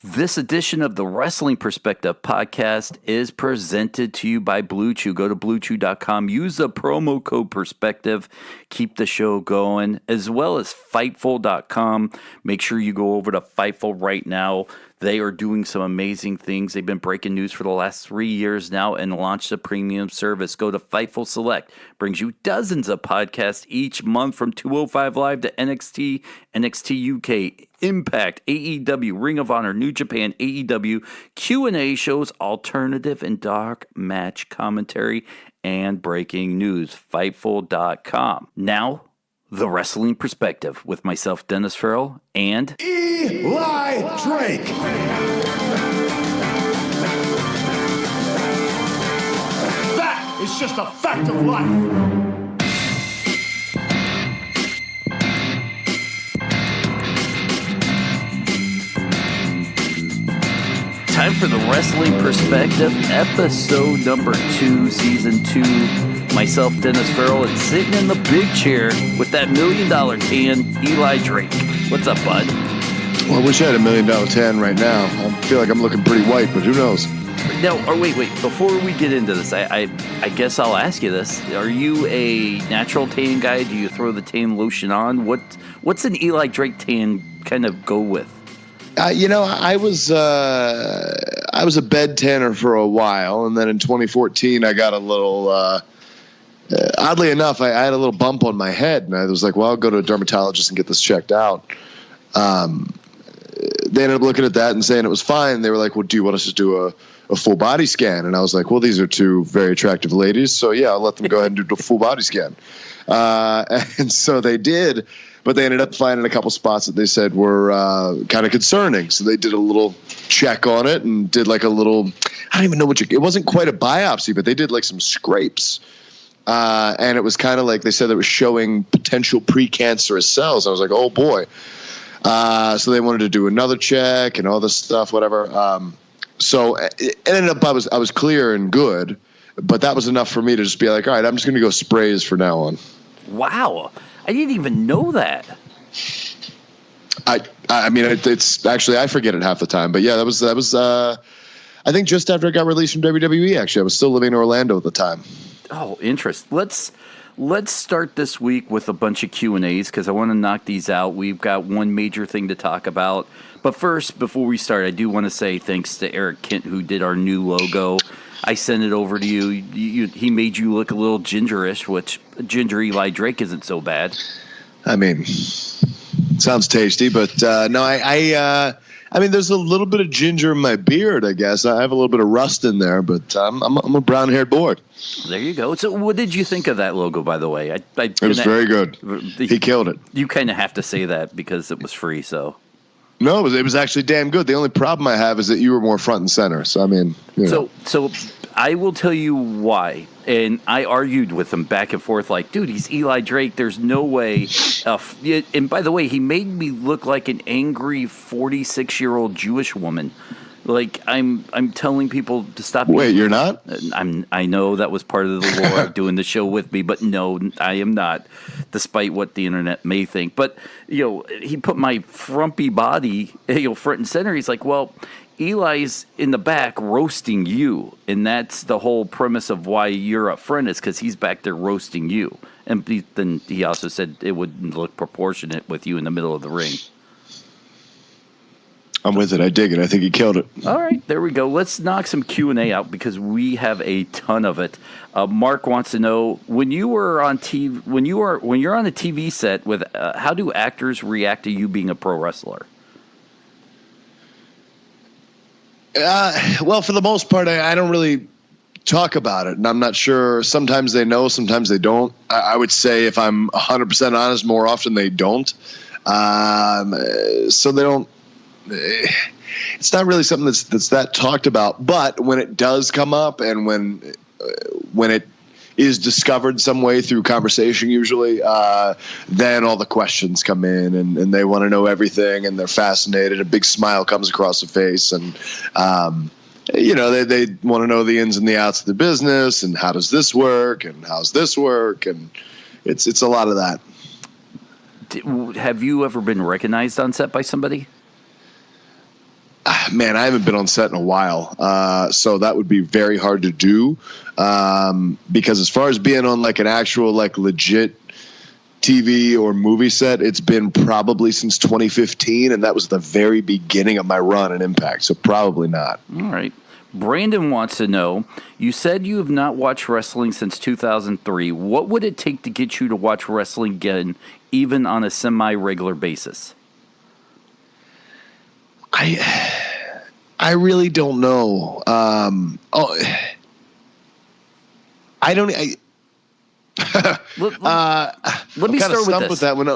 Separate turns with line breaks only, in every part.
This edition of the Wrestling Perspective podcast is presented to you by Blue Chew. Go to bluechew.com, use the promo code Perspective, keep the show going, as well as Fightful.com. Make sure you go over to Fightful right now. They are doing some amazing things. They've been breaking news for the last 3 years now and launched a premium service. Go to Fightful Select. Brings you dozens of podcasts each month from 205 Live to NXT, NXT UK, Impact, AEW, Ring of Honor, New Japan, AEW, Q&A shows, alternative and dark match commentary, and breaking news. Fightful.com. Now, The Wrestling Perspective with myself, Dennis Farrell, and
Eli Drake. That is just a fact of life.
Time for the Wrestling Perspective, episode number 2, season 2. Myself, Dennis Farrell, and sitting in the big chair with that $1 million tan, Eli Drake. What's up, bud?
Well, I wish I had $1 million tan right now. I feel like I'm looking pretty white, but who knows?
No, or wait. Before we get into this, I guess I'll ask you this. Are you a natural tan guy? Do you throw the tan lotion on? What's an Eli Drake tan kind of go with?
I was a bed tanner for a while, and then in 2014 I got a little. Oddly enough, I had a little bump on my head, and I was like, "Well, I'll go to a dermatologist and get this checked out." They ended up looking at that and saying it was fine. They were like, "Well, do you want us to do a full body scan?" And I was like, "Well, these are two very attractive ladies, so yeah, I'll let them go ahead and do the full body scan." And so they did. But they ended up finding a couple spots that they said were kind of concerning. So they did a little check on it and did like a little, I don't even know it wasn't quite a biopsy, but they did like some scrapes. And it was kind of like they said it was showing potential precancerous cells. I was like, oh boy. So they wanted to do another check and all this stuff, whatever. So it ended up I was clear and good, but that was enough for me to just be like, all right, I'm just going to go sprays for now on.
Wow. I didn't even know that.
I mean, it's actually, I forget it half the time, but yeah, that was I think just after I got released from WWE, actually. I was still living in Orlando at the time.
Oh, interesting. Let's start this week with a bunch of Q&As because I want to knock these out. We've got one major thing to talk about. But first, before we start, I do want to say thanks to Eric Kent, who did our new logo. I sent it over to you. He made you look a little gingerish, which ginger Eli Drake isn't so bad.
I mean, sounds tasty, but no, I mean, there's a little bit of ginger in my beard, I guess. I have a little bit of rust in there, but I'm a brown-haired boy.
There you go. So what did you think of that logo, by the way?
It was very good. He killed it.
You kind of have to say that because it was free, so.
No, it was actually damn good. The only problem I have is that you were more front and center. So, I mean,
So I will tell you why. And I argued with him back and forth like, dude, he's Eli Drake. There's no way. And by the way, he made me look like an angry 46-year-old Jewish woman. Like, I'm telling people to stop.
Wait, you're not?
I know that was part of the lore of doing the show with me, but no, I am not, despite what the internet may think. But, he put my frumpy body, front and center. He's like, well, Eli's in the back roasting you, and that's the whole premise of why you're up front is because he's back there roasting you. And then he also said it would look proportionate with you in the middle of the ring.
I'm with it. I dig it. I think he killed it.
All right, there we go. Let's knock some Q&A out because we have a ton of it. Mark wants to know when you're on a TV set with how do actors react to you being a pro wrestler?
Well, for the most part, I don't really talk about it, and I'm not sure. Sometimes they know, sometimes they don't. I would say if I'm 100% honest, more often they don't. So they don't. It's not really something that's that talked about, but when it does come up and when it is discovered some way through conversation, usually, then all the questions come in and they want to know everything and they're fascinated. A big smile comes across the face and, they want to know the ins and the outs of the business and how does this work and how's this work. And it's a lot of that.
Have you ever been recognized on set by somebody?
Man, I haven't been on set in a while, so that would be very hard to do. Because as far as being on like an actual like legit TV or movie set, it's been probably since 2015, and that was the very beginning of my run in Impact, so probably not.
All right. Brandon wants to know, you said you have not watched wrestling since 2003. What would it take to get you to watch wrestling again, even on a semi-regular basis?
I really don't know. I don't.
Let me start with this.
With that one.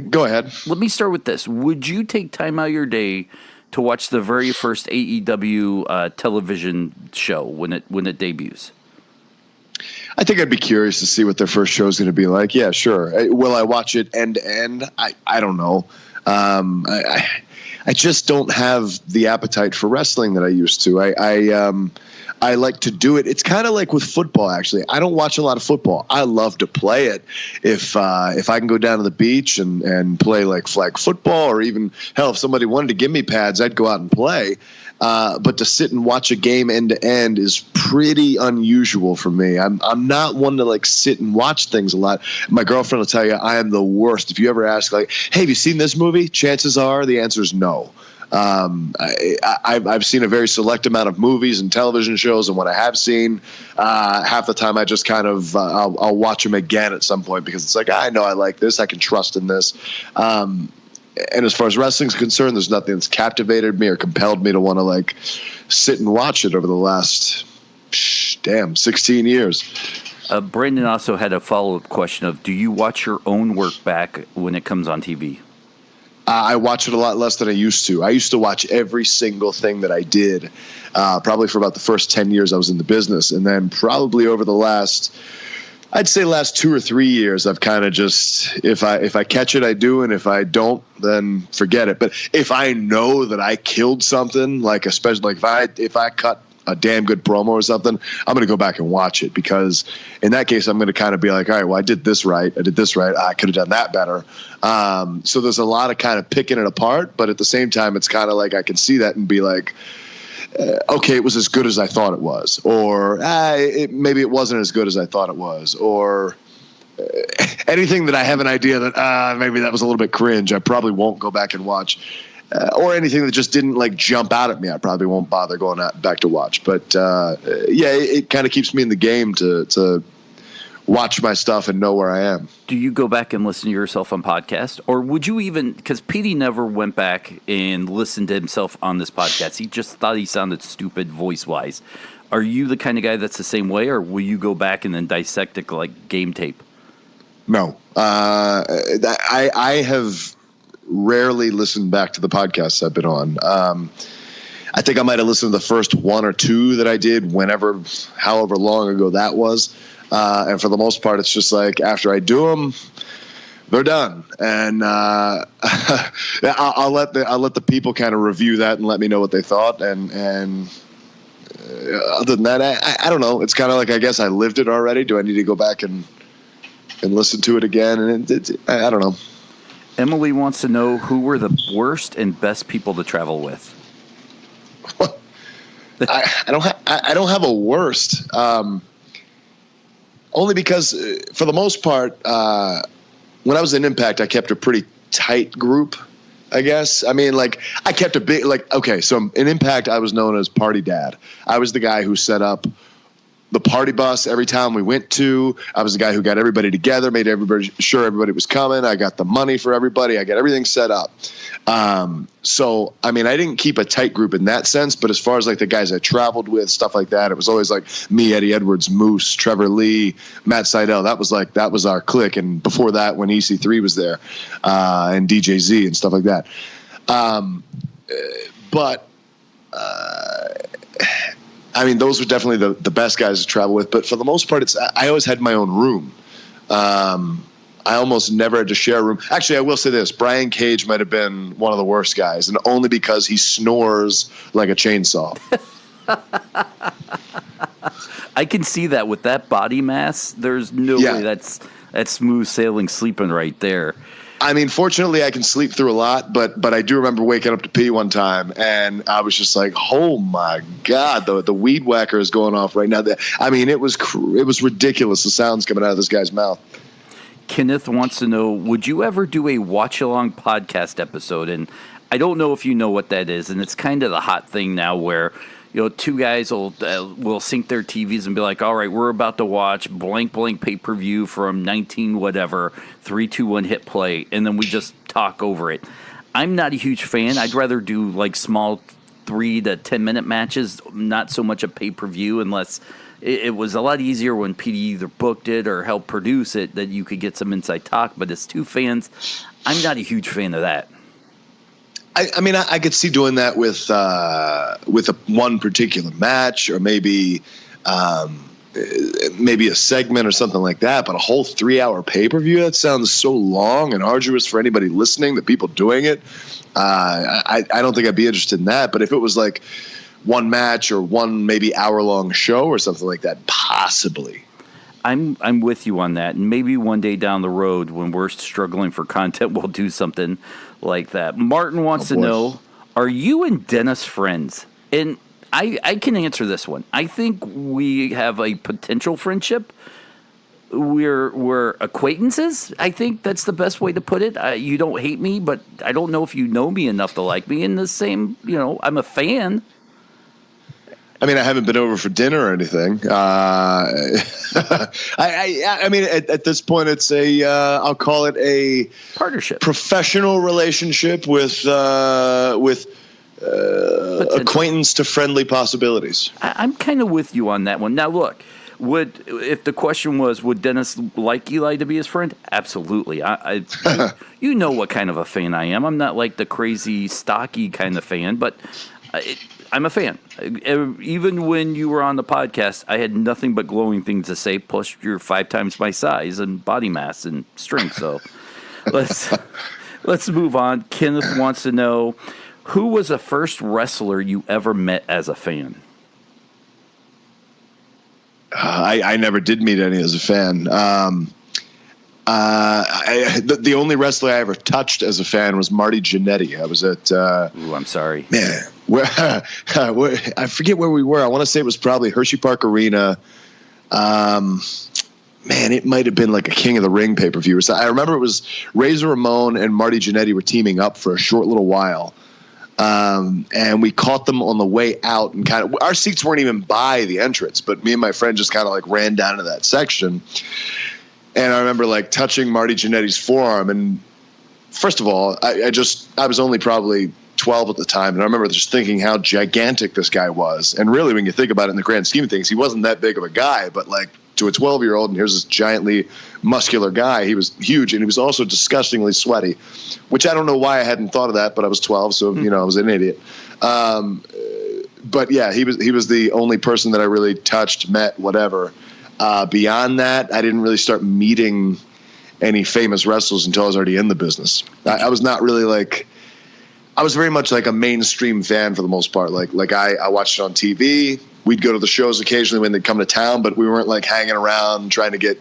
Go ahead.
Let me start with this. Would you take time out of your day to watch the very first AEW television show when it debuts?
I think I'd be curious to see what their first show is going to be like. Yeah, sure. Will I watch it end to end? I don't know. I just don't have the appetite for wrestling that I used to. I like to do it. It's kind of like with football, actually. I don't watch a lot of football. I love to play it. If I can go down to the beach and play like flag football, or even, hell, if somebody wanted to give me pads, I'd go out and play. But to sit and watch a game end to end is pretty unusual for me. I'm not one to like sit and watch things a lot. My girlfriend will tell you I am the worst. If you ever ask like, hey, have you seen this movie? Chances are the answer is no. I've seen a very select amount of movies and television shows, and what I have seen, half the time I just kind of I'll watch them again at some point, because it's like, I know I like this, I can trust in this. And as far as wrestling's concerned, there's nothing that's captivated me or compelled me to want to like sit and watch it over the last 16 years.
Brandon also had a follow-up question of, do you watch your own work back when it comes on TV?
I watch it a lot less than I used to. I used to watch every single thing that I did, probably for about the first 10 years I was in the business. And then probably over the last 2 or 3 years, I've kind of just, if I catch it, I do. And if I don't, then forget it. But if I know that I killed something, like especially like if I cut a damn good promo or something, I'm going to go back and watch it, because in that case, I'm going to kind of be like, all right, well, I did this right. I could have done that better. So there's a lot of kind of picking it apart, but at the same time, it's kind of like I can see that and be like, okay, it was as good as I thought it was, or maybe it wasn't as good as I thought it was, or anything that I have an idea that maybe that was a little bit cringe, I probably won't go back and watch. Or anything that just didn't like jump out at me, I probably won't bother going back to watch. But it kind of keeps me in the game to watch my stuff and know where I am.
Do you go back and listen to yourself on podcast, or would you even? Because Petey never went back and listened to himself on this podcast. He just thought he sounded stupid voice wise. Are you the kind of guy that's the same way, or will you go back and then dissect it like game tape?
No, I have rarely listened back to the podcasts I've been on. I think I might have listened to the first one or two that I did however long ago that was. And for the most part, it's just like after I do them, they're done. And I'll let the people kind of review that and let me know what they thought. And other than that, I don't know. It's kind of like, I guess I lived it already. Do I need to go back and listen to it again? And I don't know.
Emily wants to know, who were the worst and best people to travel with?
I don't have a worst. Only because for the most part, when I was in Impact, I kept a pretty tight group, I guess. I mean, like, I kept a big, like, okay, so in Impact, I was known as Party Dad. I was the guy who set up the party bus every time we went to. I was the guy who got everybody together, made sure everybody was coming. I got the money for everybody. I got everything set up. So, I mean, I didn't keep a tight group in that sense, but as far as like the guys I traveled with, stuff like that, it was always like me, Eddie Edwards, Moose, Trevor Lee, Matt Sydal. That was our clique. And before that, when EC3 was there, and DJZ and stuff like that. I mean, those were definitely the best guys to travel with. But for the most part, I always had my own room. I almost never had to share a room. Actually, I will say this. Brian Cage might have been one of the worst guys, and only because he snores like a chainsaw.
I can see that with that body mass. There's no way that's smooth sailing sleeping right there.
I mean, fortunately, I can sleep through a lot, but I do remember waking up to pee one time, and I was just like, "Oh my God, the weed whacker is going off right now." I mean, it was ridiculous, the sounds coming out of this guy's mouth.
Kenneth wants to know, would you ever do a watch-along podcast episode? And I don't know if you know what that is, and it's kind of the hot thing now where, two guys will sync their TVs and be like, all right, we're about to watch blank pay-per-view from 19 whatever, 3, 2, 1, hit play, and then we just talk over it. I'm not a huge fan. I'd rather do like small 3 to 10 minute matches, not so much a pay-per-view, unless it was a lot easier when PD either booked it or helped produce it that you could get some inside talk. But as 2 fans, I'm not a huge fan of that.
I mean, I could see doing that with one particular match, or maybe a segment or something like that. But a whole 3-hour pay-per-view, that sounds so long and arduous for anybody listening, the people doing it. I don't think I'd be interested in that. But if it was like one match or one maybe hour-long show or something like that, possibly.
I'm with you on that, and maybe one day down the road when we're struggling for content, we'll do something like that. Martin wants to know, are you and Dennis friends? And I can answer this one. I think we have a potential friendship. We're acquaintances. I think that's the best way to put it. You don't hate me, but I don't know if you know me enough to like me. And the same, I'm a fan.
I mean, I haven't been over for dinner or anything. I mean, at this point, it's I'll call it a
partnership,
professional relationship with acquaintance to friendly possibilities.
I'm kind of with you on that one. Now, look, if the question was, would Dennis like Eli to be his friend? Absolutely. You know what kind of a fan I am. I'm not like the crazy, stocky kind of fan, but I'm a fan. Even when you were on the podcast, I had nothing but glowing things to say. Plus, you're 5 times my size and body mass and strength. So let's move on. Kenneth wants to know, who was the first wrestler you ever met as a fan?
I never did meet any as a fan. The only wrestler I ever touched as a fan was Marty Jannetty. I was at.
Ooh, I'm sorry.
Man, I forget where we were. I want to say it was probably Hershey Park Arena. Man, it might have been like a King of the Ring pay-per-view. So I remember it was Razor Ramon and Marty Jannetty were teaming up for a short little while. And we caught them on the way out, and kind of our seats weren't even by the entrance, but me and my friend just kind of like ran down to that section. And I remember like touching Marty Jannetty's forearm. And first of all, I was only probably 12 at the time. And I remember just thinking how gigantic this guy was. And really, when you think about it in the grand scheme of things, he wasn't that big of a guy, but like to a 12-year-old, and here's this giantly muscular guy, he was huge. And he was also disgustingly sweaty, which I don't know why I hadn't thought of that, but I was 12. So, I was an idiot. But yeah, he was the only person that I really touched, met, whatever. Beyond that, I didn't really start meeting any famous wrestlers until I was already in the business. I was not really like, I was very much like a mainstream fan for the most part. Like I watched it on TV. We'd go to the shows occasionally when they'd come to town, but we weren't like hanging around trying to get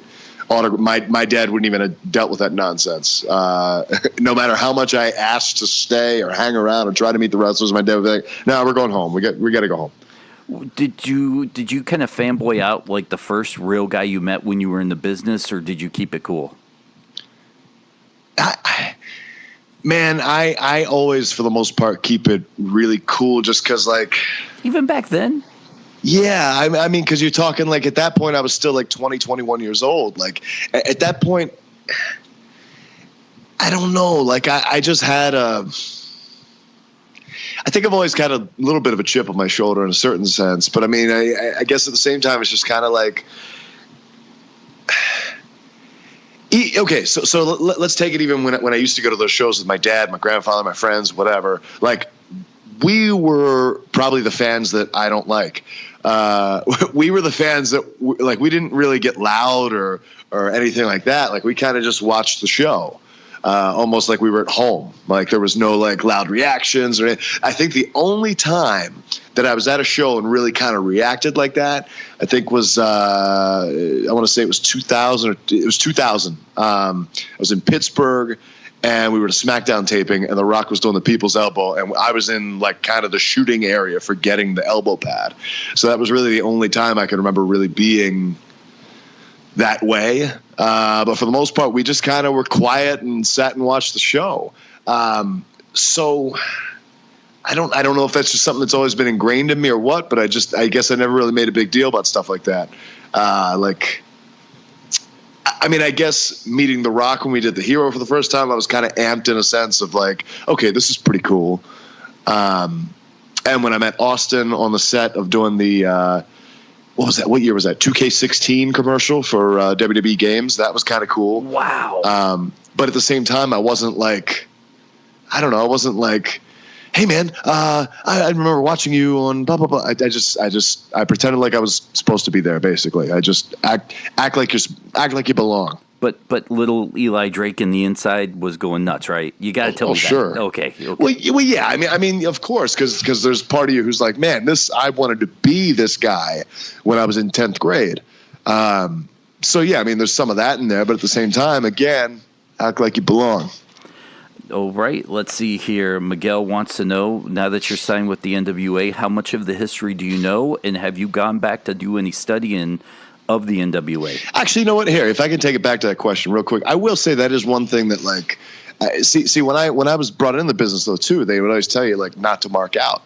autograph. My dad wouldn't even have dealt with that nonsense. No matter how much I asked to stay or hang around or try to meet the wrestlers, my dad would be like, "No, we're going home. We got to go home."
Did you kind of fanboy out like the first real guy you met when you were in the business, or did you keep it cool?
I always, for the most part, keep it really cool just because, like...
Even back then?
Yeah, I mean, because you're talking, like, at that point, I was still, like, 20, 21 years old. Like, at that point, I don't know. Like, I just had I think I've always got a little bit of a chip on my shoulder in a certain sense. But, I mean, I guess at the same time, it's just kind of like... Okay, so let's take it even when I used to go to those shows with my dad, my grandfather, my friends, whatever. Like, we were probably the fans that I don't like. We were the fans that, we didn't really get loud or anything like that. Like, we kind of just watched the show. Almost like we were at home. Like, there was no like loud reactions or anything. I think the only time that I was at a show and really kind of reacted like that, I think was I want to say it was 2000. I was in Pittsburgh, and we were at a SmackDown taping, and The Rock was doing the People's Elbow, and I was in like kind of the shooting area for getting the elbow pad. So that was really the only time I can remember really being that way. But for the most part, we just kind of were quiet and sat and watched the show. So I don't know if that's just something that's always been ingrained in me or what, but I guess I never really made a big deal about stuff like that. I guess meeting The Rock when we did The Hero for the first time, I was kind of amped in a sense of like, okay, this is pretty cool. And when I met Austin on the set of doing the, what was that? What year was that? 2K16 commercial for WWE games. That was kind of cool.
Wow.
But at the same time, I wasn't like, I don't know. I wasn't like, hey man, I remember watching you on blah, blah, blah. I pretended like I was supposed to be there. Basically, I just act like you belong.
But little Eli Drake in the inside was going nuts, right? You got to tell me that.
Sure.
Okay.
Well, yeah. I mean, of course, because there's part of you who's like, man, I wanted to be this guy when I was in 10th grade. So yeah, I mean, there's some of that in there, but at the same time, again, act like you belong.
All right, let's see here. Miguel wants to know, now that you're signed with the NWA, how much of the history do you know, and have you gone back to do any studying of the NWA?
Actually, you know what? Here, if I can take it back to that question real quick, I will say that is one thing that, like, see, when I was brought in the business, though, too, they would always tell you, like, not to mark out.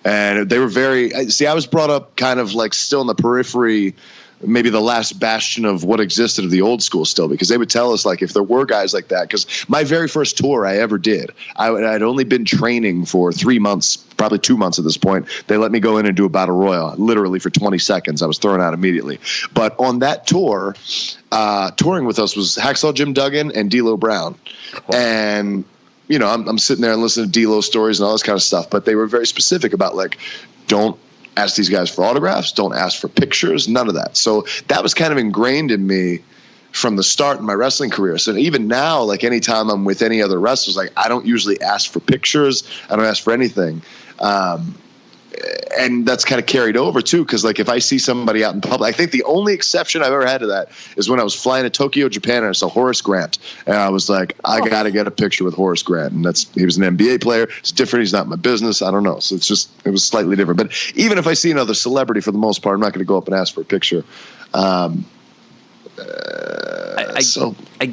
And they were I was brought up kind of, like, still in the periphery, maybe the last bastion of what existed of the old school still, because they would tell us, like, if there were guys like that, because my very first tour I ever did, I'd only been training for 3 months, probably 2 months at this point. They let me go in and do a battle royal, literally for 20 seconds. I was thrown out immediately. But on that tour, touring with us was Hacksaw Jim Duggan and D'Lo Brown. And, you know, I'm sitting there and listening to D'Lo stories and all this kind of stuff, but they were very specific about, like, don't ask these guys for autographs, don't ask for pictures, none of that. So that was kind of ingrained in me from the start in my wrestling career. So even now, like, anytime I'm with any other wrestlers, like, I don't usually ask for pictures. I don't ask for anything. And that's kind of carried over too, because, like, if I see somebody out in public, I think the only exception I've ever had to that is when I was flying to Tokyo, Japan, and I saw Horace Grant, and I was like, I got to get a picture with Horace Grant. And he was an NBA player. It's different. He's not my business. I don't know. So it was slightly different. But even if I see another celebrity, for the most part, I'm not going to go up and ask for a picture.
I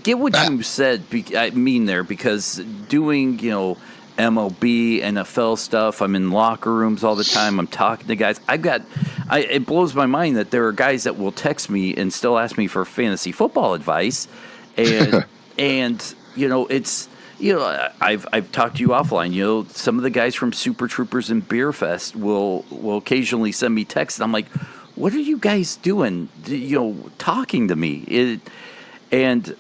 get what you said. I mean there, because doing, you know, MLB, NFL stuff, I'm in locker rooms all the time. I'm talking to guys. It blows my mind that there are guys that will text me and still ask me for fantasy football advice. And, and, you know, it's, you know, I've talked to you offline. You know, some of the guys from Super Troopers and Beer Fest will occasionally send me texts. And I'm like, what are you guys doing? You know, talking to me. And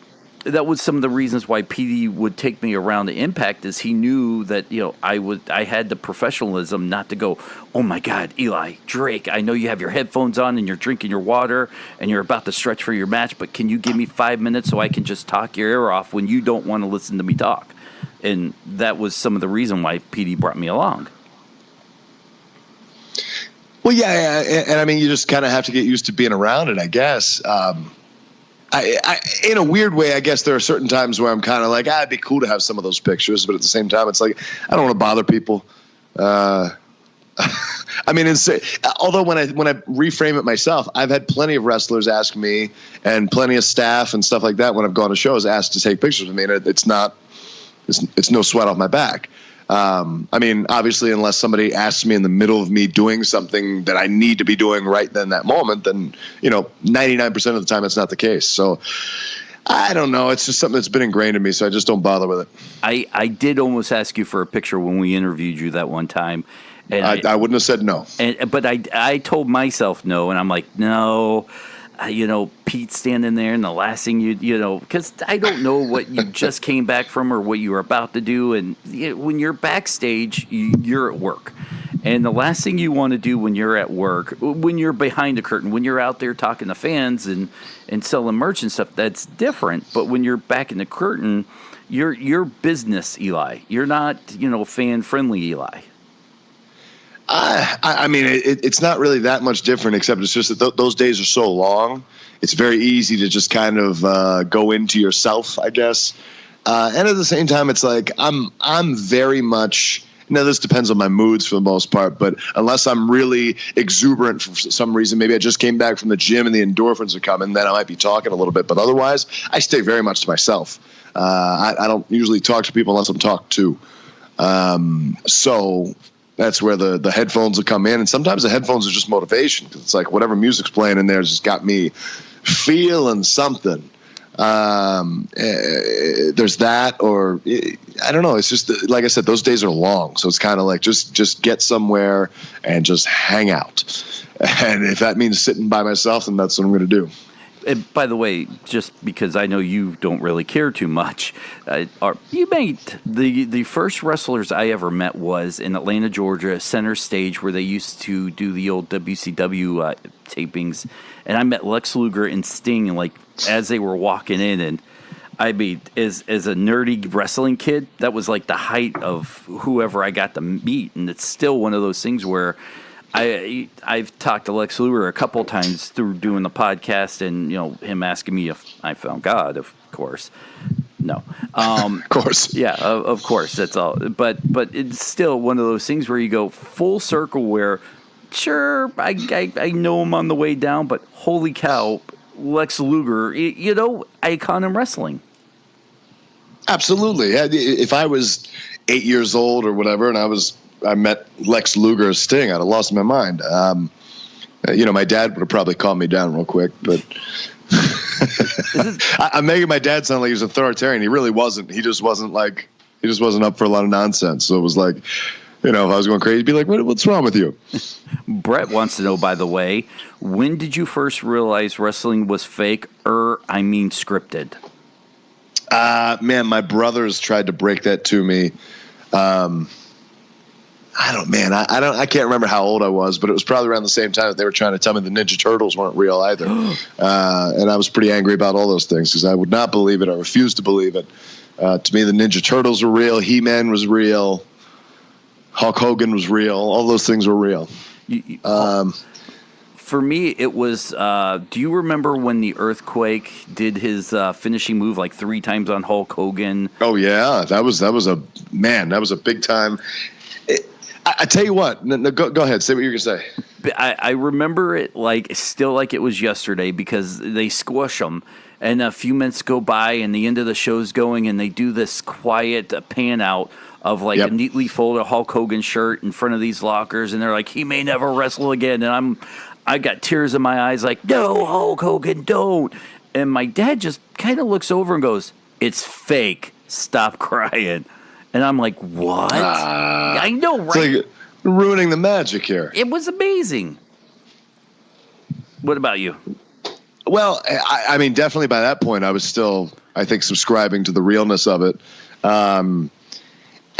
that was some of the reasons why PD would take me around to Impact, is he knew that, you know, I had the professionalism not to go, oh my God, Eli, Drake, I know you have your headphones on and you're drinking your water and you're about to stretch for your match, but can you give me 5 minutes so I can just talk your ear off when you don't want to listen to me talk? And that was some of the reason why PD brought me along.
Well, yeah, and I mean, you just kind of have to get used to being around it, I guess. I in a weird way, I guess there are certain times where I'm kind of like, it'd be cool to have some of those pictures, but at the same time, it's like, I don't want to bother people. I mean, although when I reframe it myself, I've had plenty of wrestlers ask me, and plenty of staff and stuff like that when I've gone to shows asked to take pictures with me, and it's no sweat off my back. I mean, obviously, unless somebody asks me in the middle of me doing something that I need to be doing right then, that moment, then, you know, 99% of the time it's not the case. So I don't know. It's just something that's been ingrained in me, so I just don't bother with it.
I did almost ask you for a picture when we interviewed you that one time. And
I wouldn't have said no.
But I told myself no, and I'm like, no. You know, Pete standing there, and the last thing you know, because I don't know what you just came back from or what you were about to do. And when you're backstage, you're at work. And the last thing you want to do when you're at work, when you're behind the curtain, when you're out there talking to fans and selling merch and stuff, that's different. But when you're back in the curtain, you're business Eli. You're not, you know, fan-friendly Eli.
I mean, it's not really that much different, except it's just that those days are so long. It's very easy to just kind of go into yourself, I guess. And at the same time, it's like I'm very much. Now, this depends on my moods for the most part, but unless I'm really exuberant for some reason, maybe I just came back from the gym and the endorphins are coming, then I might be talking a little bit. But otherwise, I stay very much to myself. I don't usually talk to people unless I'm talked to. So that's where the headphones will come in. And sometimes the headphones are just motivation, because it's like whatever music's playing in there has just got me feeling something. There's that, or I don't know. It's just, like I said, those days are long. So it's kind of like, just get somewhere and just hang out. And if that means sitting by myself, then that's what I'm going to do.
And by the way, just because I know you don't really care too much, the first wrestlers I ever met was in Atlanta, Georgia, Center Stage, where they used to do the old WCW tapings, and I met Lex Luger and Sting, like as they were walking in, and I mean, as a nerdy wrestling kid, that was like the height of whoever I got to meet, and it's still one of those things where I've talked to Lex Luger a couple times through doing the podcast, and him asking me if I found God. Of course, no.
Of course,
yeah, of course. That's all. But it's still one of those things where you go full circle. Where sure, I know him on the way down, but holy cow, Lex Luger, icon in wrestling.
Absolutely. If I was 8 years old or whatever, and I met Lex Luger as Sting, I'd have lost my mind. My dad would have probably calmed me down real quick, but I'm making my dad sound like he was authoritarian. He really wasn't. He just wasn't up for a lot of nonsense. So it was like, if I was going crazy, he'd be like, what's wrong with you?
Brett wants to know, by the way, when did you first realize wrestling was fake, scripted?
Man, my brothers tried to break that to me. I can't remember how old I was, but it was probably around the same time that they were trying to tell me the Ninja Turtles weren't real either. And I was pretty angry about all those things because I would not believe it. I refused to believe it. To me, the Ninja Turtles were real. He-Man was real. Hulk Hogan was real. All those things were real.
For me, it was, do you remember when the Earthquake did his finishing move like 3 times on Hulk Hogan?
Oh, yeah. That was a big time. I tell you what, go ahead. Say what you're going to say.
I remember it still like it was yesterday because they squish them. And a few minutes go by and the end of the show's going and they do this quiet pan out of a neatly folded Hulk Hogan shirt in front of these lockers. And they're like, he may never wrestle again. And I got tears in my eyes like, no, Hulk Hogan, don't. And my dad just kind of looks over and goes, it's fake. Stop crying. And I'm like, what? I know, right?
It's like ruining the magic here.
It was amazing. What about you?
Well, I mean, definitely by that point, I was still, I think, subscribing to the realness of it. And,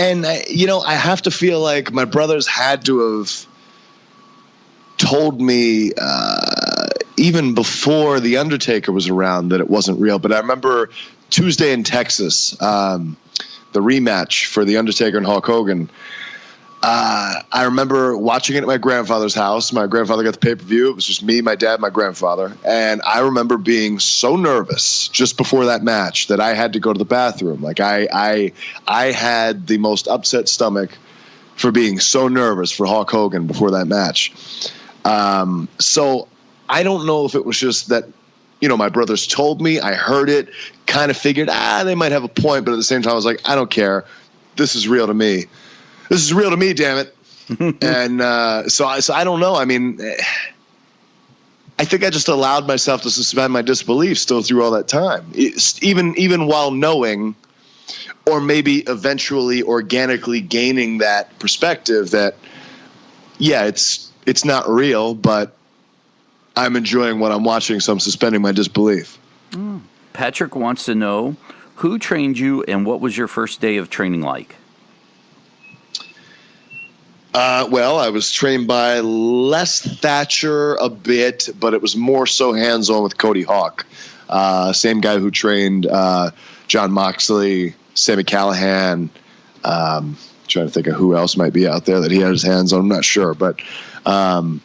I have to feel like my brothers had to have told me even before The Undertaker was around that it wasn't real. But I remember Tuesday in Texas, the rematch for The Undertaker and Hulk Hogan. I remember watching it at my grandfather's house. My grandfather got the pay-per-view. It was just me, my dad, my grandfather. And I remember being so nervous just before that match that I had to go to the bathroom. Like I had the most upset stomach for being so nervous for Hulk Hogan before that match. So I don't know if it was just that, my brothers told me, I heard it, kind of figured, they might have a point. But at the same time, I was like, I don't care. This is real to me. This is real to me, damn it. And so I don't know. I mean, I think I just allowed myself to suspend my disbelief still through all that time, even while knowing, or maybe eventually organically gaining that perspective that, yeah, it's not real, but I'm enjoying what I'm watching, so I'm suspending my disbelief.
Patrick wants to know, who trained you and what was your first day of training like?
Well, I was trained by Les Thatcher a bit, but it was more so hands-on with Cody Hawk. Same guy who trained John Moxley, Sami Callihan. Trying to think of who else might be out there that he had his hands on. I'm not sure. But the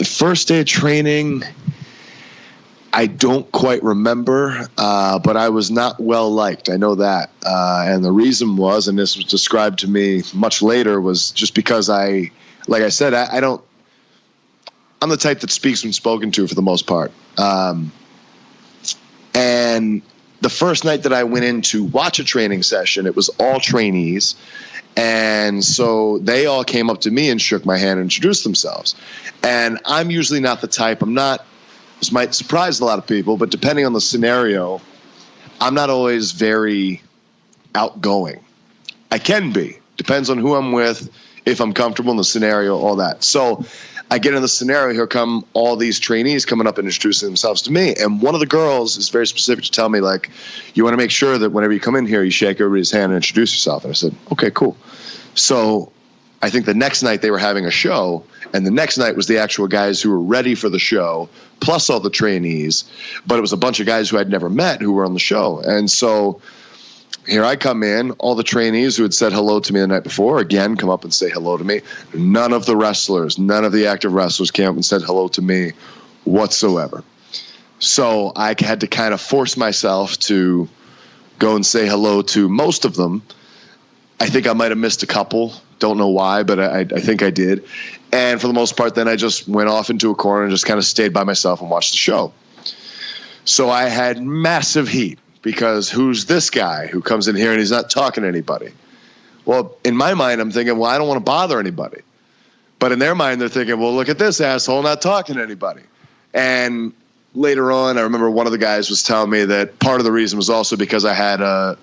first day of training, I don't quite remember, but I was not well liked. I know that. And the reason was, and this was described to me much later, was just because like I said, I don't, I'm the type that speaks when spoken to for the most part. And the first night that I went in to watch a training session, it was all trainees. And so they all came up to me and shook my hand and introduced themselves. And I'm usually not the type, this might surprise a lot of people, but depending on the scenario, I'm not always very outgoing. I can be. Depends on who I'm with, if I'm comfortable in the scenario, all that. So I get in the scenario, here come all these trainees coming up and introducing themselves to me. And one of the girls is very specific to tell me, like, you want to make sure that whenever you come in here, you shake everybody's hand and introduce yourself. And I said, okay, cool. So I think the next night they were having a show, and the next night was the actual guys who were ready for the show, plus all the trainees. But it was a bunch of guys who I'd never met who were on the show. And so here I come in, all the trainees who had said hello to me the night before, again, come up and say hello to me. None of the wrestlers, none of the active wrestlers came up and said hello to me whatsoever. So I had to kind of force myself to go and say hello to most of them. I think I might have missed a couple. Don't know why, but I think I did. And for the most part, then I just went off into a corner and just kind of stayed by myself and watched the show. So I had massive heat. Because who's this guy who comes in here and he's not talking to anybody? Well, in my mind, I'm thinking, well, I don't want to bother anybody. But in their mind, they're thinking, well, look at this asshole not talking to anybody. And later on, I remember one of the guys was telling me that part of the reason was also because I had a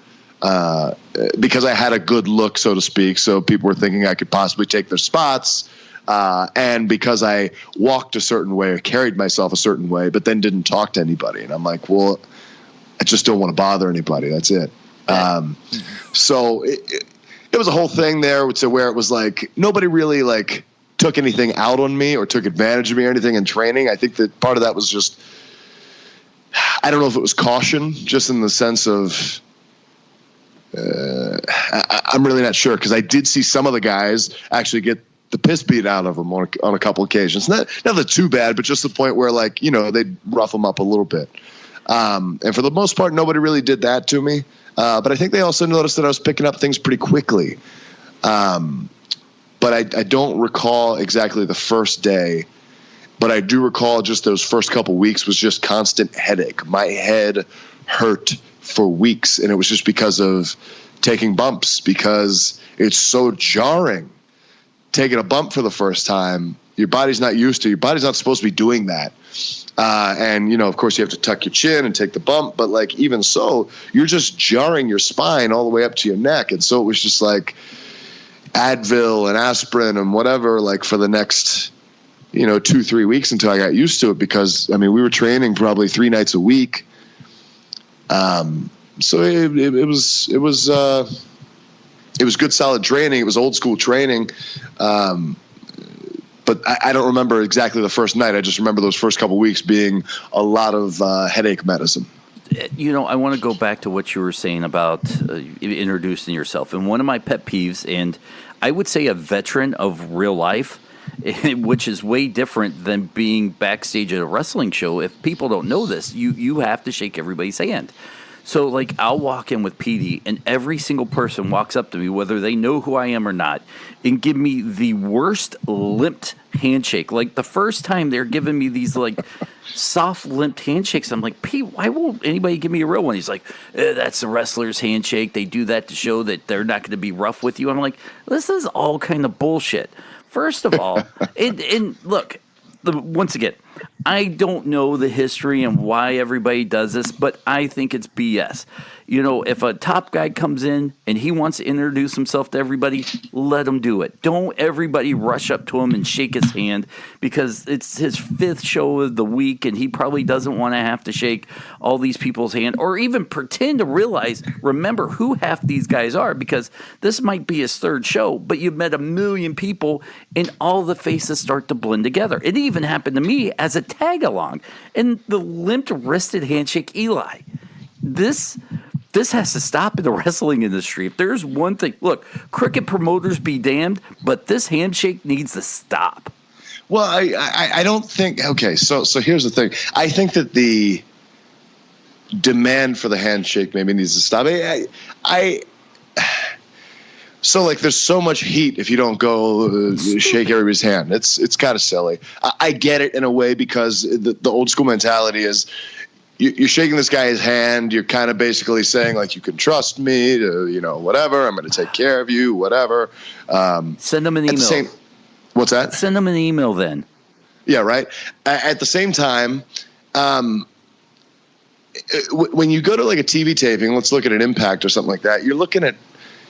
good look, so to speak. So people were thinking I could possibly take their spots. And because I walked a certain way or carried myself a certain way, but then didn't talk to anybody. And I'm like, well, I just don't want to bother anybody. That's it. So it was a whole thing there where it was like nobody really like took anything out on me or took advantage of me or anything in training. I think that part of that was just, I don't know if it was caution, just in the sense of, I'm really not sure, because I did see some of the guys actually get the piss beat out of them on a couple occasions. Not that too bad, but just the point where, like, you know, they'd rough them up a little bit. And for the most part, nobody really did that to me. But I think they also noticed that I was picking up things pretty quickly. But I don't recall exactly the first day, but I do recall just those first couple weeks was just constant headache. My head hurt for weeks, and it was just because of taking bumps, because it's so jarring. Taking a bump for the first time, your body's not used to. Your body's not supposed to be doing that. And, you know, of course, you have to tuck your chin and take the bump. But, like, even so, you're just jarring your spine all the way up to your neck. And so it was just like Advil and aspirin and whatever, like, for the next, 2-3 weeks until I got used to it. Because, I mean, we were training probably 3 nights a week. So it was good, solid training. It was old school training. But I don't remember exactly the first night. I just remember those first couple weeks being a lot of headache medicine.
I want to go back to what you were saying about introducing yourself. And one of my pet peeves, and I would say a veteran of real life, which is way different than being backstage at a wrestling show. If people don't know this, you have to shake everybody's hand. So, like, I'll walk in with PD, and every single person walks up to me, whether they know who I am or not, and give me the worst limped handshake. Like, the first time they're giving me these, like, soft limped handshakes, I'm like, Pete, why won't anybody give me a real one? He's like, that's the wrestler's handshake. They do that to show that they're not going to be rough with you. I'm like, this is all kind of bullshit. First of all, and look, once again, I don't know the history and why everybody does this, but I think it's BS. If a top guy comes in and he wants to introduce himself to everybody, let him do it. Don't everybody rush up to him and shake his hand, because it's his 5th show of the week and he probably doesn't want to have to shake all these people's hand or even pretend to remember who half these guys are, because this might be his 3rd show, but you've met 1 million people and all the faces start to blend together. It even happened to me as a tag along, and the limped wristed handshake, Eli. This has to stop in the wrestling industry. If there's one thing, look, cricket promoters be damned, but this handshake needs to stop.
Well, I don't think. Okay, so here's the thing. I think that the demand for the handshake maybe needs to stop. So like, there's so much heat if you don't go shake everybody's hand. It's kind of silly. I get it in a way, because the old school mentality is you're shaking this guy's hand. You're kind of basically saying, like, you can trust me to, whatever. I'm going to take care of you, whatever.
Send them an email.
What's that?
Send them an email then.
Yeah, right. At the same time, when you go to like a TV taping, let's look at an Impact or something like that, you're looking at,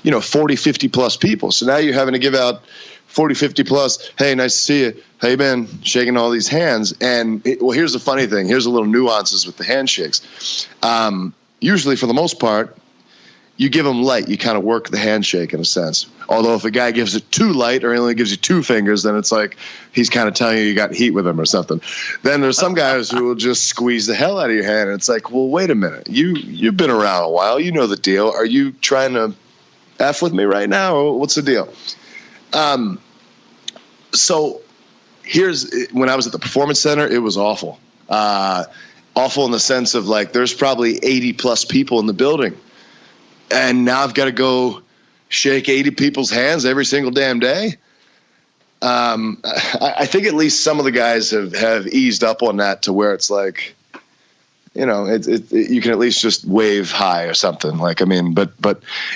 40, 50 plus people. So now you're having to give out 40, 50 plus, hey, nice to see you. How you been? Shaking all these hands. And here's the funny thing. Here's a little nuances with the handshakes. Usually, for the most part, you give them light. You kind of work the handshake in a sense. Although if a guy gives it too light, or he only gives you 2 fingers, then it's like he's kind of telling you got heat with him or something. Then there's some guys who will just squeeze the hell out of your hand. And it's like, well, wait a minute. You've been around a while. You know the deal. Are you trying to F with me right now? Or what's the deal? So when I was at the Performance Center, it was awful. Awful in the sense of, like, there's probably 80 plus people in the building. And now I've got to go shake 80 people's hands every single damn day. I think at least some of the guys have eased up on that to where it's like, you can at least just wave hi or something. Like, I mean, but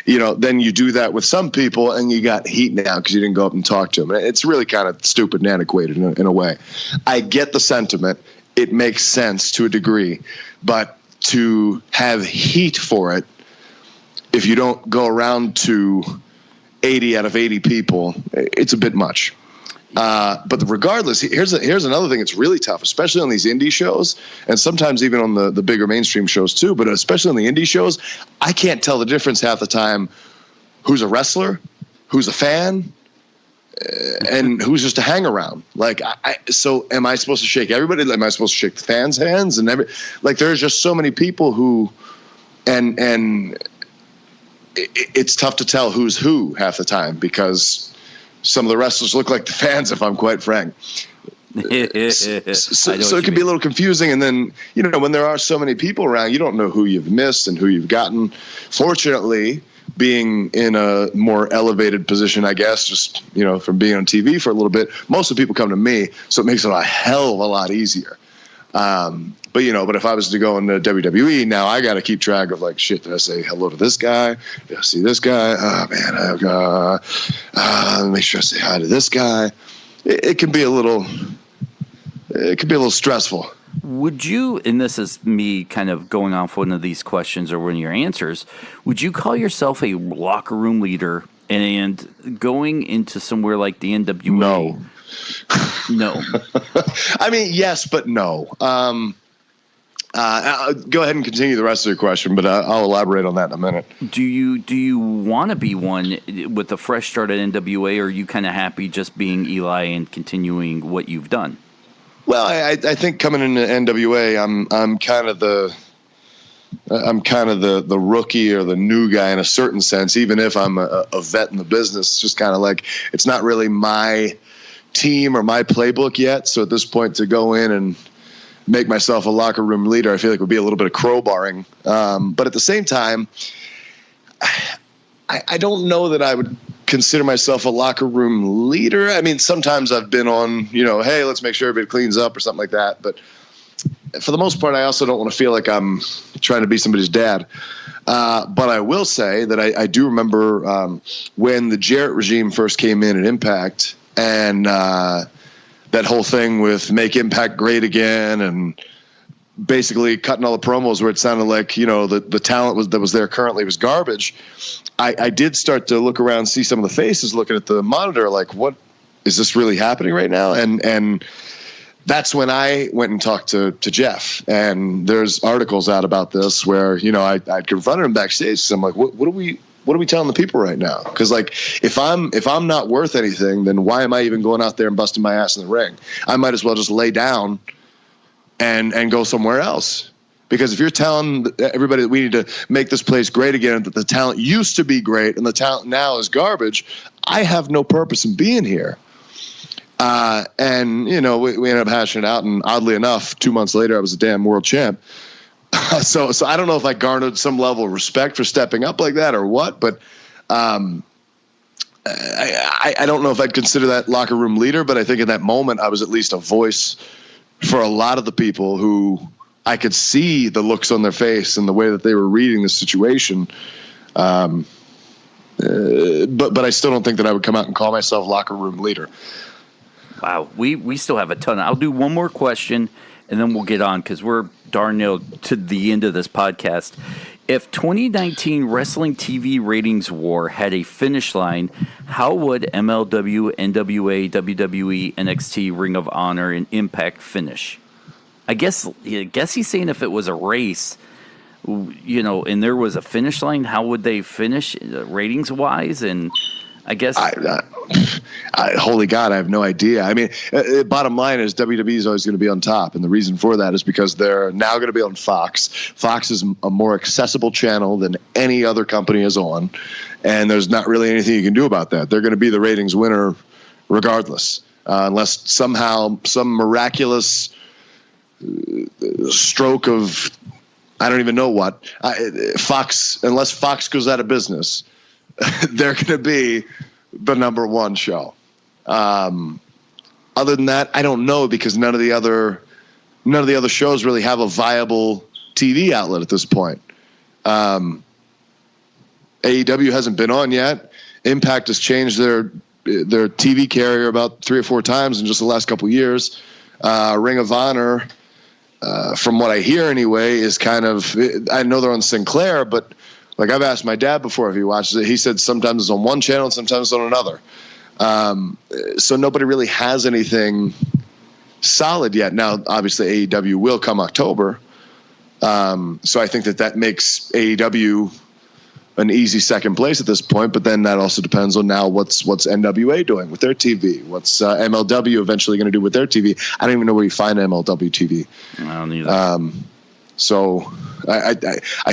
then you do that with some people and you got heat now because you didn't go up and talk to them. It's really kind of stupid and antiquated in a way. I get the sentiment. It makes sense to a degree, but to have heat for it, if you don't go around to 80 out of 80 people, it's a bit much. But regardless, here's another thing that's really tough, especially on these indie shows, and sometimes even on the bigger mainstream shows too, but especially on the indie shows, I can't tell the difference half the time who's a wrestler, who's a fan, and who's just a hang around. Like, so am I supposed to shake everybody? Am I supposed to shake the fans' hands? And there's just so many people who, and it's tough to tell who's who half the time, because some of the wrestlers look like the fans, if I'm quite frank. So it can be a little confusing. And then, when there are so many people around, you don't know who you've missed and who you've gotten. Fortunately, being in a more elevated position, I guess, just, from being on TV for a little bit, most of the people come to me, so it makes it a hell of a lot easier. But if I was to go into WWE now, I got to keep track of, like, shit. Did I say hello to this guy? Did I see this guy? Oh man, make sure I say hi to this guy. It can be a little stressful.
Would you, and this is me kind of going off one of these questions or one of your answers, would you call yourself a locker room leader and going into somewhere like the NWA? No.
I mean, yes, but no. Go ahead and continue the rest of your question, but I'll elaborate on that in a minute. Do
you want to be one with a fresh start at NWA, or are you kind of happy just being Eli and continuing what you've done?
Well, I think coming into NWA, I'm kind of the rookie or the new guy in a certain sense, even if I'm a vet in the business. It's just kind of like, it's not really my team or my playbook yet. So at this point, to go in and make myself a locker room leader, I feel like would be a little bit of crowbarring. But at the same time, I don't know that I would consider myself a locker room leader. I mean, sometimes I've been on, hey, let's make sure everybody cleans up or something like that. But for the most part, I also don't want to feel like I'm trying to be somebody's dad. But I will say that I do remember when the Jarrett regime first came in at Impact, and that whole thing with make Impact great again, and basically cutting all the promos where it sounded like, the talent that was there currently was garbage. I did start to look around, see some of the faces looking at the monitor, like, what is this really happening right now? And that's when I went and talked to Jeff, and there's articles out about this where, I confronted him backstage. So I'm like, what are we telling the people right now? Because, like, if I'm not worth anything, then why am I even going out there and busting my ass in the ring? I might as well just lay down and go somewhere else. Because if you're telling everybody that we need to make this place great again, that the talent used to be great and the talent now is garbage, I have no purpose in being here. And, we ended up hashing it out. And oddly enough, 2 months later, I was a damn world champ. So I don't know if I garnered some level of respect for stepping up like that or what, but I don't know if I'd consider that locker room leader, but I think in that moment I was at least a voice for a lot of the people who I could see the looks on their face and the way that they were reading the situation. But I still don't think that I would come out and call myself locker room leader.
Wow. We still have a ton. I'll do one more question, and then we'll get on because we're darn near to the end of this podcast. If 2019 wrestling TV ratings war had a finish line, how would MLW, NWA, WWE, NXT, Ring of Honor, and Impact finish? I guess he's saying if it was a race, and there was a finish line, how would they finish ratings-wise? And I guess...
holy God, I have no idea. I mean, bottom line is WWE is always going to be on top. And the reason for that is because they're now going to be on Fox. Fox is a more accessible channel than any other company is on. And there's not really anything you can do about that. They're going to be the ratings winner regardless, unless somehow some miraculous stroke of, I don't even know what, unless Fox goes out of business, they're going to be the number one show. Other than that, I don't know, because none of the other shows really have a viable TV outlet at this point. AEW hasn't been on yet. Impact has changed their TV carrier about 3 or 4 times in just the last couple of years. Ring of Honor, from what I hear anyway, is kind of, I know they're on Sinclair, but like I've asked my dad before if he watches it. He said sometimes it's on one channel and sometimes it's on another. So nobody really has anything solid yet. Now, obviously, AEW will come October. So I think that makes AEW an easy second place at this point. But then that also depends on now what's NWA doing with their TV. What's MLW eventually going to do with their TV? I don't even know where you find MLW TV.
I don't either.
So I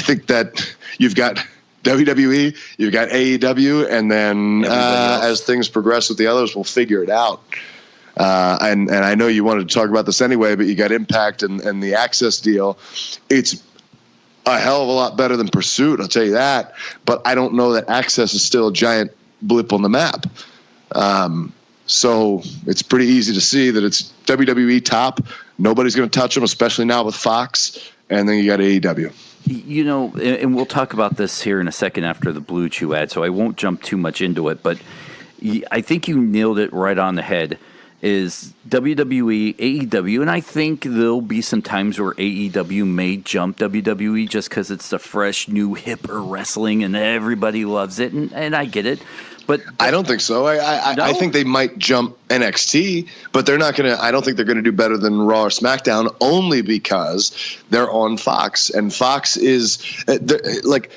think that you've got WWE, you've got AEW, and then as things progress with the others, we'll figure it out. And I know you wanted to talk about this anyway, but you got Impact and the AXS deal. It's a hell of a lot better than Pursuit, I'll tell you that. But I don't know that AXS is still a giant blip on the map. So it's pretty easy to see that it's WWE top. Nobody's going to touch them, especially now with Fox. And then you got AEW.
And we'll talk about this here in a second after the Blue Chew ad, so I won't jump too much into it. But I think you nailed it right on the head. Is WWE, AEW, and I think there'll be some times where AEW may jump WWE just because it's the fresh, new, hipper wrestling and everybody loves it, and I get it. But
I don't think so. I think they might jump NXT, but they're not going to. I don't think they're going to do better than Raw or SmackDown, only because they're on Fox, and Fox is like.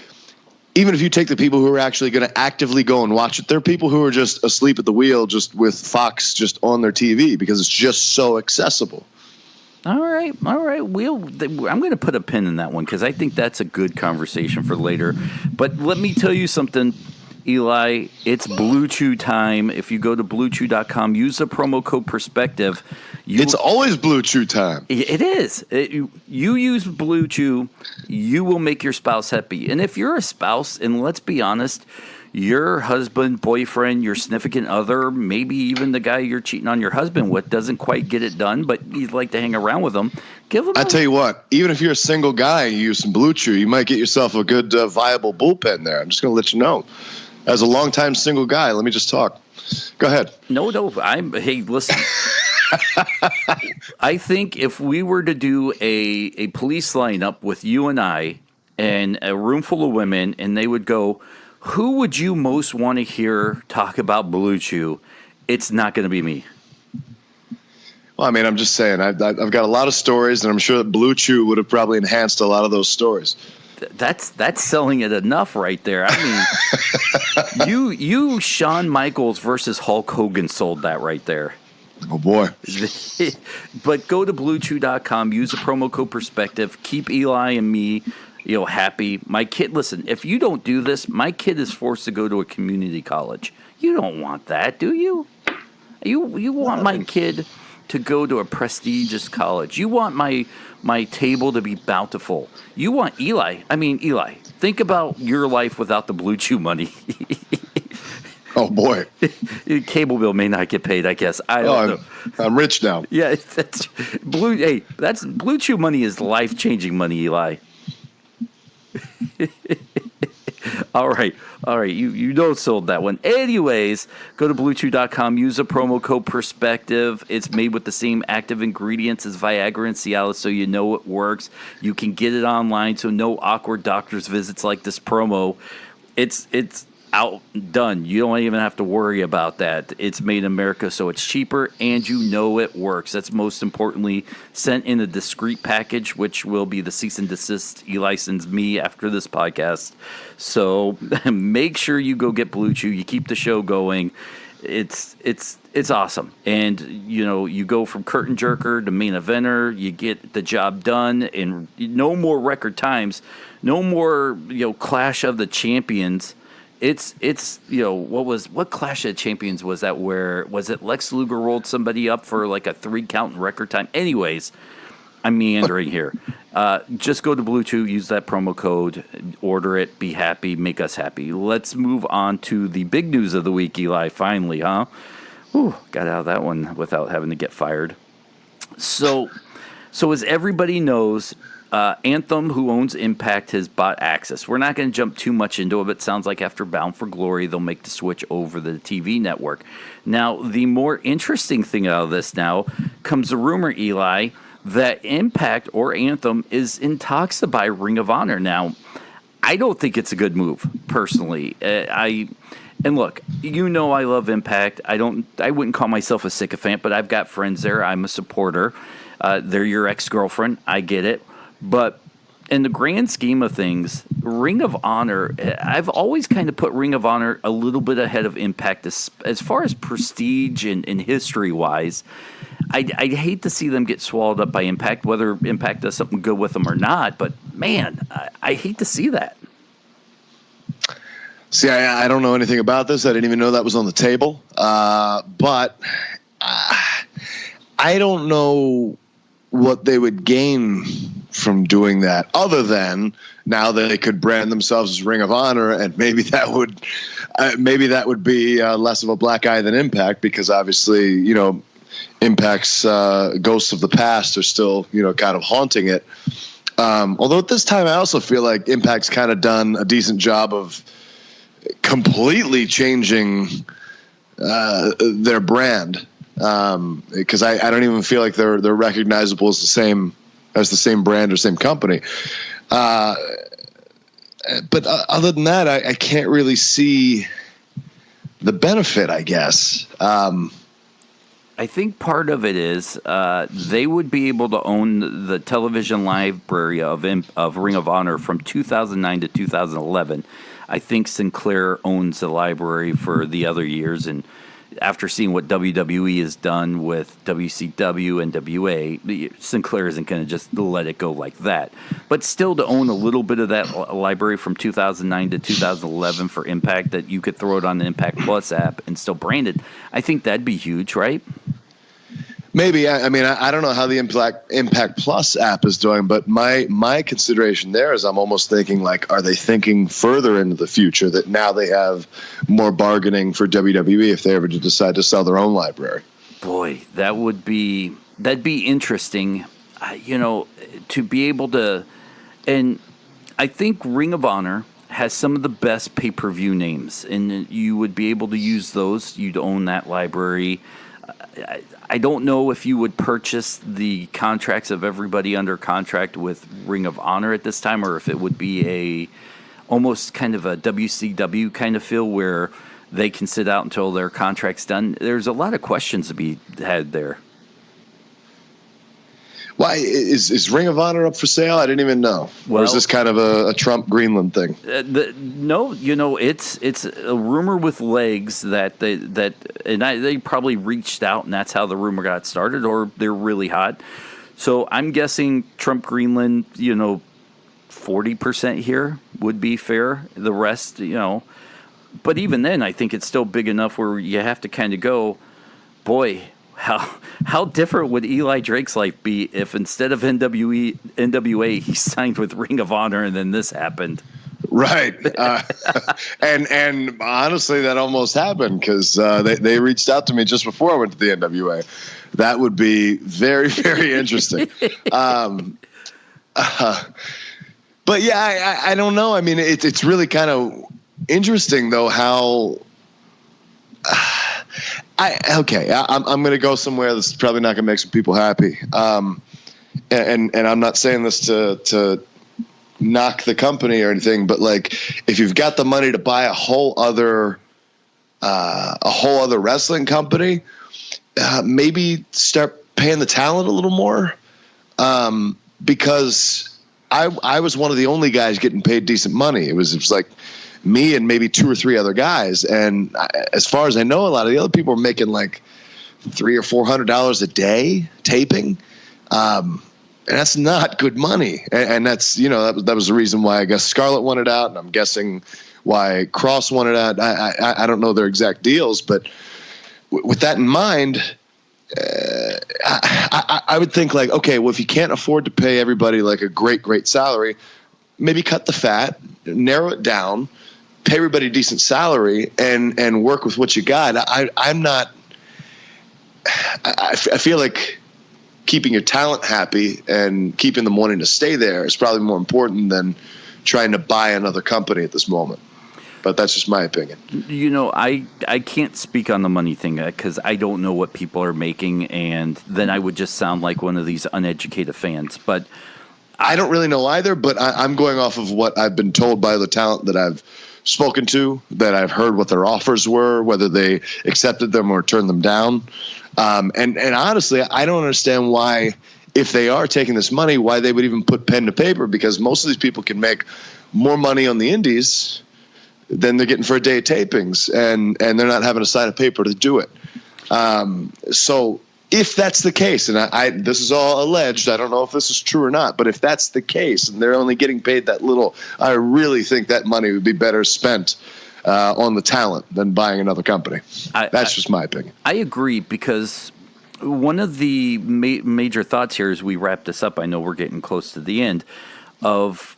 Even if you take the people who are actually going to actively go and watch it, there are people who are just asleep at the wheel, just with Fox just on their TV because it's just so accessible.
All right. I'm going to put a pin in that one because I think that's a good conversation for later. But let me tell you something, Eli. It's Blue Chew time. If you go to BlueChew.com, use the promo code Perspective.
It's always Blue Chew time.
It is. You use Blue Chew, you will make your spouse happy. And if you're a spouse, and let's be honest, your husband, boyfriend, your significant other, maybe even the guy you're cheating on your husband with doesn't quite get it done, but you'd like to hang around with them, give them
I tell you what, even if you're a single guy and you use some Blue Chew, you might get yourself a good viable bullpen there. I'm just going to let you know. As a longtime single guy, let me just talk. Go ahead.
No. Hey, listen. I think if we were to do a police lineup with you and I and a room full of women, and they would go, who would you most want to hear talk about Blue Chew? It's not going to be me.
Well, I mean, I'm just saying, I've got a lot of stories, and I'm sure that Blue Chew would have probably enhanced a lot of those stories.
That's selling it enough right there. I mean, you Shawn Michaels versus Hulk Hogan sold that right there.
Oh, boy.
But go to BlueChew.com, use the promo code Perspective, keep Eli and me happy. My kid, listen, if you don't do this, my kid is forced to go to a community college. You don't want that, do you? You want my kid to go to a prestigious college. You want my table to be bountiful. You want Eli. Think about your life without the Blue Chew money.
Oh boy,
cable bill may not get paid. I guess I don't know.
I'm rich now.
Yeah, that's Blue. Hey, that's Blue Chew money is life changing money, Eli. All right. You sold that one. Anyways, go to BlueChew.com. Use the promo code Perspective. It's made with the same active ingredients as Viagra and Cialis, so you know it works. You can get it online, so no awkward doctor's visits like this promo. It's out, done. You don't even have to worry about that. It's made in America, so it's cheaper, and you know it works. That's most importantly sent in a discreet package, which will be the cease and desist Eli sends me after this podcast. So make sure you go get Blue Chew. You keep the show going. It's awesome. And, you go from curtain jerker to main eventer. You get the job done in no more record times, no more, Clash of the Champions. It's what Clash of Champions was that? Where was it? Lex Luger rolled somebody up for like a 3 count in record time. Anyways, I'm meandering here. Just go to Blue Chew, use that promo code, order it, be happy, make us happy. Let's move on to the big news of the week, Eli. Finally, huh? Whew, got out of that one without having to get fired. So as everybody knows, Anthem, who owns Impact, has bought AXS. We're not going to jump too much into it, but it sounds like after Bound for Glory, they'll make the switch over the TV network. Now, the more interesting thing out of this now comes the rumor, Eli, that Impact or Anthem is in talks to buy Ring of Honor. Now, I don't think it's a good move, personally. And look, I love Impact. I wouldn't call myself a sycophant, but I've got friends there. I'm a supporter. They're your ex-girlfriend. I get it. But in the grand scheme of things, Ring of Honor, I've always kind of put Ring of Honor a little bit ahead of Impact as far as prestige and history-wise. I'd hate to see them get swallowed up by Impact, whether Impact does something good with them or not. But, man, I hate to see that.
See, I don't know anything about this. I didn't even know that was on the table. But I don't know what they would gain from doing that, other than now they could brand themselves as Ring of Honor, and maybe that would be less of a black eye than Impact, because obviously Impact's ghosts of the past are still kind of haunting it. Although at this time I also feel like Impact's kind of done a decent job of completely changing their brand, because I don't even feel like they're recognizable as the same brand or same company. But other than that, I can't really see the benefit, I guess.
I think part of it is they would be able to own the television library of Ring of Honor from 2009 to 2011. I think Sinclair owns the library for the other years, and after seeing what WWE has done with WCW and WA, Sinclair isn't going to just let it go like that. But still, to own a little bit of that library from 2009 to 2011 for Impact, that you could throw it on the Impact Plus app and still brand it, I think that'd be huge, right?
Maybe. I mean, I don't know how the Impact Plus app is doing, but my consideration there is I'm almost thinking, like, are they thinking further into the future that now they have more bargaining for WWE if they ever decide to sell their own library?
Boy, that'd be interesting, to be able to. And I think Ring of Honor has some of the best pay-per-view names, and you would be able to use those. You'd own that library. I don't know if you would purchase the contracts of everybody under contract with Ring of Honor at this time, or if it would be almost kind of a WCW kind of feel where they can sit out until their contract's done. There's a lot of questions to be had there.
Why is Ring of Honor up for sale? I didn't even know. Or is this kind of a Trump Greenland thing?
No, it's a rumor with legs that they probably reached out, and that's how the rumor got started, or they're really hot. So I'm guessing Trump Greenland, 40% here would be fair. The rest, but even then, I think it's still big enough where you have to kind of go, Boy, how different would Eli Drake's life be if instead of NWA, he signed with Ring of Honor and then this happened?
Right. And honestly, that almost happened because they reached out to me just before I went to the NWA. That would be very, very interesting. But yeah, I don't know. I mean, it's really kind of interesting though how I'm going to go somewhere that's probably not going to make some people happy. And I'm not saying this to knock the company or anything, but like if you've got the money to buy a whole other wrestling company, maybe start paying the talent a little more. Because I was one of the only guys getting paid decent money. It was like me and maybe 2 or 3 other guys. And as far as I know, a lot of the other people were making like $300 or $400 a day taping. And that's not good money. And that's, that was the reason why I guess Scarlett wanted out. And I'm guessing why Cross wanted out. I don't know their exact deals, but with that in mind, I would think like, okay, well, if you can't afford to pay everybody like a great salary, maybe cut the fat, narrow it down, pay everybody a decent salary, and work with what you got. I feel like keeping your talent happy and keeping them wanting to stay there is probably more important than trying to buy another company at this moment. But that's just my opinion.
I can't speak on the money thing because I don't know what people are making, and then I would just sound like one of these uneducated fans. But
I don't really know either, but I'm going off of what I've been told by the talent that I've spoken to, that I've heard what their offers were, whether they accepted them or turned them down. And honestly, I don't understand why, if they are taking this money, why they would even put pen to paper, because most of these people can make more money on the indies than they're getting for a day of tapings, and they're not having to sign a paper to do it. So if that's the case, and this is all alleged, I don't know if this is true or not, but if that's the case and they're only getting paid that little, I really think that money would be better spent on the talent than buying another company. That's just my opinion.
I agree, because one of the major thoughts here as we wrap this up, I know we're getting close to the end, of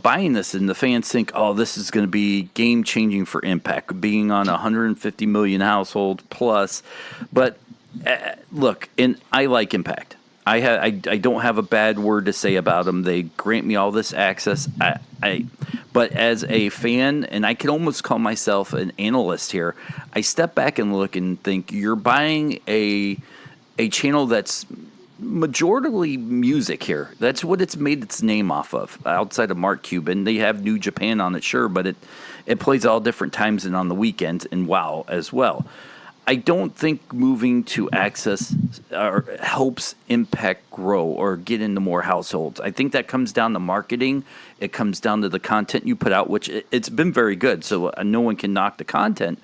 buying this, and the fans think, oh, this is going to be game-changing for Impact, being on 150 million household plus. But look, and I like Impact. I don't have a bad word to say about them. They grant me all this access. But as a fan, and I can almost call myself an analyst here, I step back and look and think you're buying a channel that's majority music here. That's what it's made its name off of, outside of Mark Cuban. They have New Japan on it, sure, but it plays all different times and on the weekends, and WOW as well. I don't think moving to AXS helps Impact grow or get into more households. I think that comes down to marketing. It comes down to the content you put out, which it's been very good, so no one can knock the content.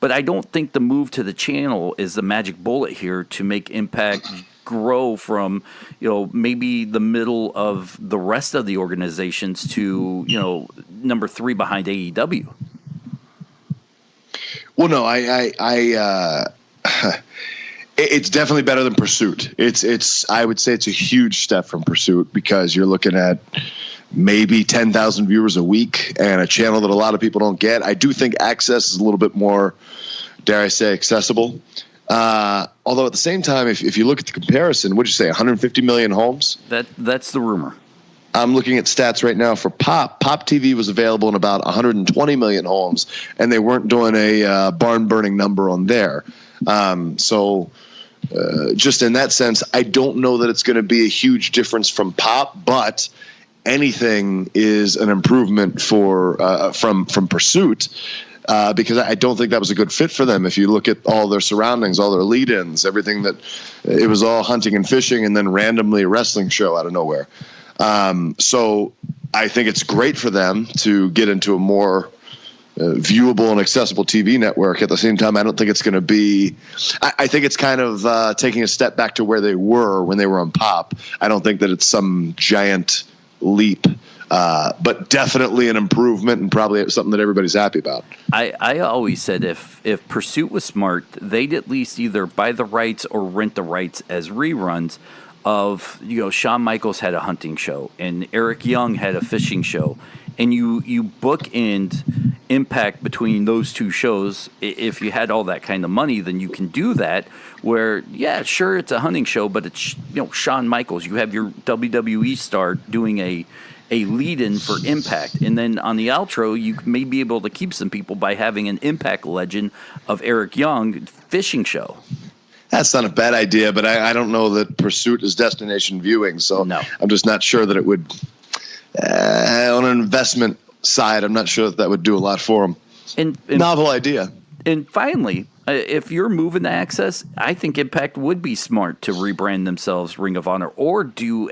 But I don't think the move to the channel is the magic bullet here to make Impact grow from, maybe the middle of the rest of the organizations to, number 3 behind AEW.
Well, no, it's definitely better than Pursuit. I would say it's a huge step from Pursuit, because you're looking at maybe 10,000 viewers a week and a channel that a lot of people don't get. I do think AXS is a little bit more, dare I say, accessible. Although at the same time, if you look at the comparison, what'd you say, 150 million homes?
That's the rumor.
I'm looking at stats right now for Pop. Pop TV was available in about 120 million homes, and they weren't doing a barn-burning number on there. So just in that sense, I don't know that it's going to be a huge difference from Pop, but anything is an improvement from Pursuit. Because I don't think that was a good fit for them. If you look at all their surroundings, all their lead-ins, everything it was all hunting and fishing, and then randomly a wrestling show out of nowhere. So I think it's great for them to get into a more viewable and accessible TV network. At the same time, I don't think it's going to be – I think it's kind of taking a step back to where they were when they were on Pop. I don't think that it's some giant leap But definitely an improvement and probably something that everybody's happy about.
I always said if Pursuit was smart, they'd at least either buy the rights or rent the rights as reruns of, Shawn Michaels had a hunting show and Eric Young had a fishing show. And you bookend Impact between those two shows. If you had all that kind of money, then you can do that. Where, yeah, sure, it's a hunting show, but it's Shawn Michaels. You have your WWE star doing a lead-in for Impact, and then on the outro, you may be able to keep some people by having an Impact legend of Eric Young fishing show.
That's not a bad idea, but I don't know that Pursuit is destination viewing, so
no.
I'm just not sure that it would. On an investment side, I'm not sure that would do a lot for them.
And
novel idea.
And finally, if you're moving to AXS, I think Impact would be smart to rebrand themselves Ring of Honor or do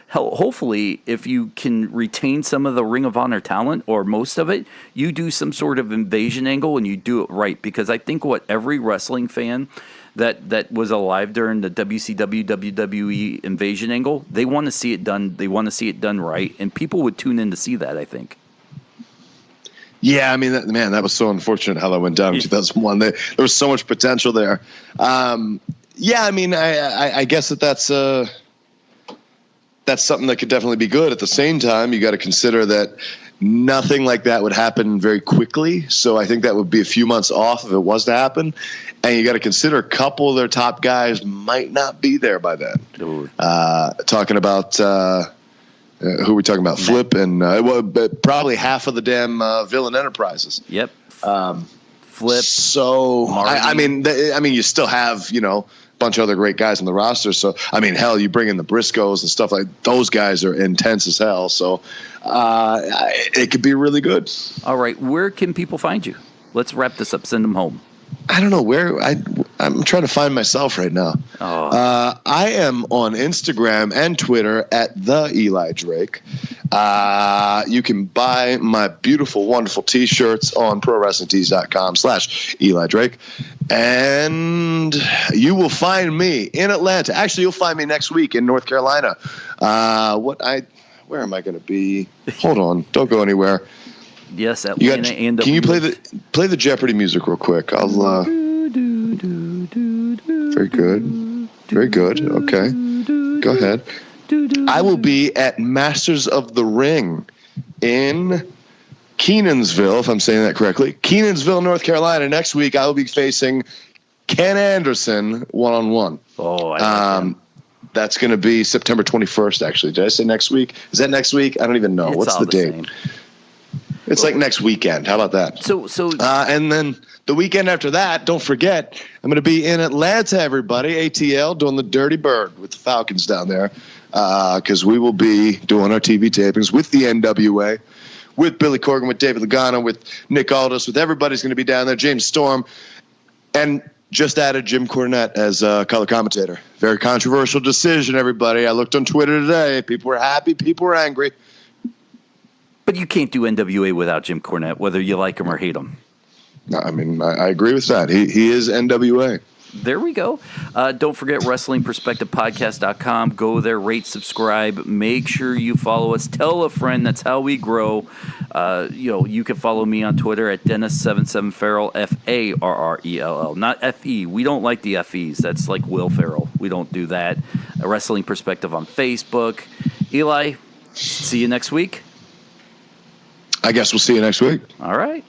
hopefully, if you can retain some of the Ring of Honor talent or most of it, you do some sort of invasion angle and you do it right. Because I think what every wrestling fan that was alive during the WCW WWE invasion angle, they want to see it done. They want to see it done right, and people would tune in to see that, I think.
Yeah, I mean, that was so unfortunate how that went down in 2001. There was so much potential there. Yeah, I mean, I guess that's something that could definitely be good. At the same time, you got to consider that nothing like that would happen very quickly. So I think that would be a few months off if it was to happen. And you got to consider a couple of their top guys might not be there by then. Talking about who are we talking about? Flip and probably half of the damn Villain Enterprises.
Yep. Flip.
So I mean, you still have a bunch of other great guys on the roster. So I mean, hell, you bring in the Briscoes and stuff like those guys are intense as hell. So it could be really good.
All right, where can people find you? Let's wrap this up. Send them home.
I don't know where I'm trying to find myself right now. I am on Instagram and Twitter at the Eli Drake. You can buy my beautiful, wonderful T-shirts on ProWrestlingTees.com/Eli Drake. And you will find me in Atlanta. Actually, you'll find me next week in North Carolina. Where am I going to be? Hold on. Don't go anywhere.
Yes, Atlanta and
can you play the Jeopardy music real quick? I'll very good. Very good. Okay. Go ahead. I will be at Masters of the Ring in Kenansville, if I'm saying that correctly. Kenansville, North Carolina. Next week I will be facing Ken Anderson one-on-one.
Oh,
that's going to be September 21st, actually. Did I say next week? Is that next week? I don't even know. What's the date?
Same.
It's like next weekend. How about that?
So,
and then the weekend after that, don't forget, I'm going to be in Atlanta, everybody, ATL, doing the Dirty Bird with the Falcons down there, because we will be doing our TV tapings with the NWA, with Billy Corgan, with David Lagana, with Nick Aldis, with everybody's going to be down there, James Storm, and just added Jim Cornette as color commentator. Very controversial decision, everybody. I looked on Twitter today. People were happy. People were angry.
But you can't do NWA without Jim Cornette, whether you like him or hate him.
No, I mean, I agree with that. He is NWA.
There we go. Don't forget WrestlingPerspectivePodcast.com. Go there, rate, subscribe. Make sure you follow us. Tell a friend. That's how we grow. You can follow me on Twitter at Dennis77 Farrell, Farrell, not FE. We don't like the FEs. That's like Will Ferrell. We don't do that. Wrestling Perspective on Facebook. Eli, see you next week.
I guess we'll see you next week.
All right.